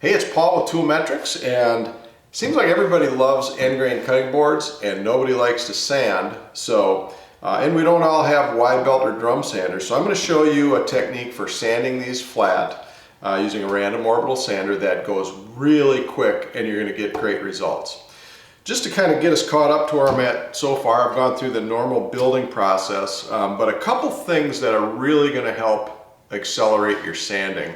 Hey, it's Paul with Tool Metrics, and it seems like everybody loves end grain cutting boards and nobody likes to sand. And we don't all have wide belt or drum sanders. So I'm going to show you a technique for sanding these flat using a random orbital sander that goes really quick, and you're going to get great results. Just to kind of get us caught up to where I'm at so far, I've gone through the normal building process, but a couple things that are really going to help accelerate your sanding.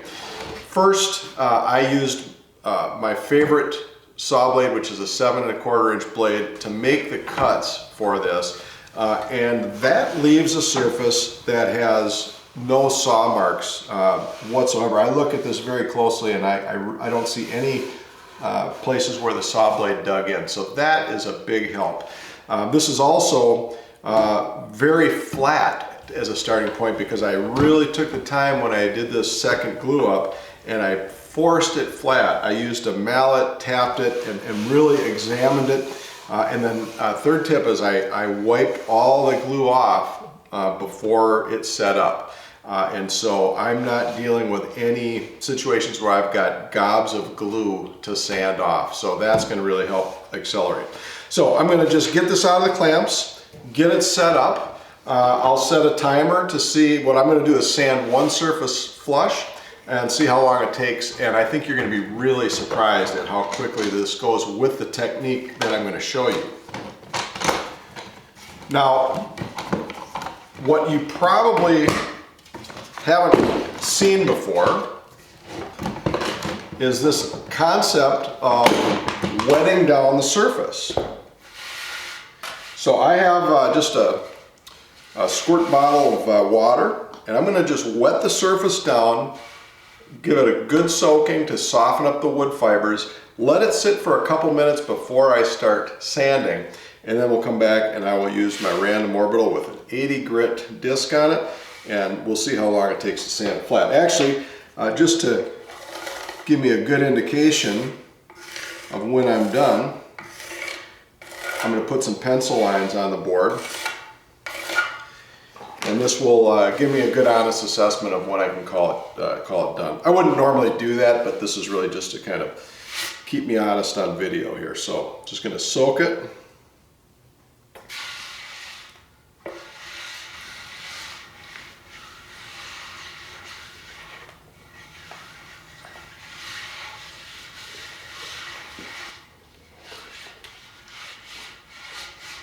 First, I used my favorite saw blade, which is a 7 1/4 inch blade, to make the cuts for this. And that leaves a surface that has no saw marks whatsoever. I look at this very closely, and I don't see any places where the saw blade dug in. So that is a big help. This is also very flat as a starting point, because I really took the time when I did this second glue up and I forced it flat. I used a mallet, tapped it, and really examined it. And then third tip is I wiped all the glue off before it's set up. And so I'm not dealing with any situations where I've got gobs of glue to sand off. So that's going to really help accelerate. So I'm going to just get this out of the clamps, get it set up. I'll set a timer to see. What I'm going to do is sand one surface flush and see how long it takes, and I think you're going to be really surprised at how quickly this goes with the technique that I'm going to show you. Now, what you probably haven't seen before is this concept of wetting down the surface. So I have just a squirt bottle of water, and I'm going to just wet the surface down, give it a good soaking to soften up the wood fibers, let it sit for a couple minutes before I start sanding, and then we'll come back and I will use my random orbital with an 80 grit disc on it, and we'll see how long it takes to sand it flat. Actually, just to give me a good indication of when I'm done, I'm going to put some pencil lines on the board. And this will give me a good honest assessment of when I can call it done. I wouldn't normally do that, but this is really just to kind of keep me honest on video here. So just going to soak it.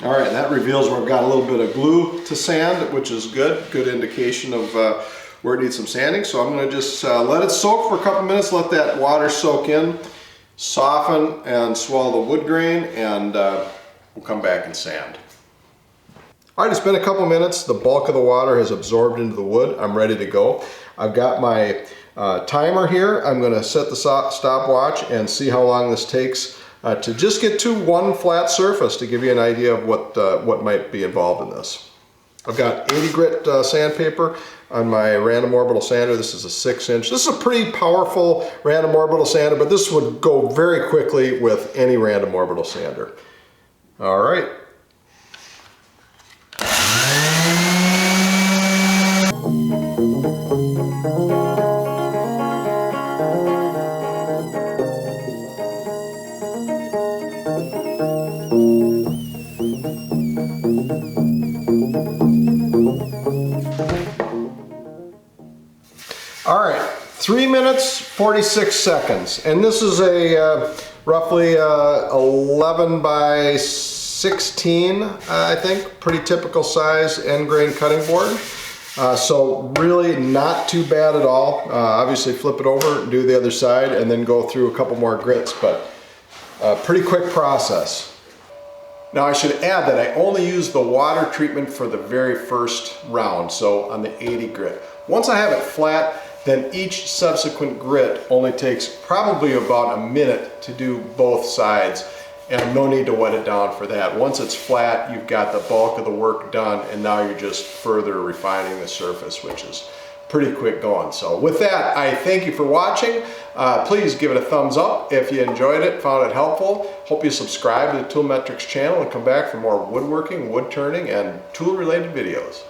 All right, and that reveals where I've got a little bit of glue to sand, which is good indication of where it needs some sanding. So I'm going to just let it soak for a couple minutes, let that water soak in, soften and swallow the wood grain, and we'll come back and sand. All right, it's been a couple minutes. The bulk of the water has absorbed into the wood. I'm ready to go. I've got my timer here. I'm going to set the stopwatch and see how long this takes to just get to one flat surface, to give you an idea of what might be involved in this. I've got 80 grit sandpaper on my random orbital sander. This is a 6-inch. This is a pretty powerful random orbital sander, but this would go very quickly with any random orbital sander. All right. All right, 3 minutes, 46 seconds. And this is a roughly 11 by 16, I think, pretty typical size end grain cutting board. So really not too bad at all. Obviously flip it over, do the other side, and then go through a couple more grits, but pretty quick process. Now I should add that I only use the water treatment for the very first round, so on the 80 grit. Once I have it flat, then each subsequent grit only takes probably about a minute to do both sides, and no need to wet it down for that. Once it's flat, you've got the bulk of the work done, and now you're just further refining the surface, which is pretty quick going. So with that, I thank you for watching. Please give it a thumbs up if you enjoyed it, found it helpful. Hope you subscribe to the Tool Metrics channel and come back for more woodworking, wood turning, and tool related videos.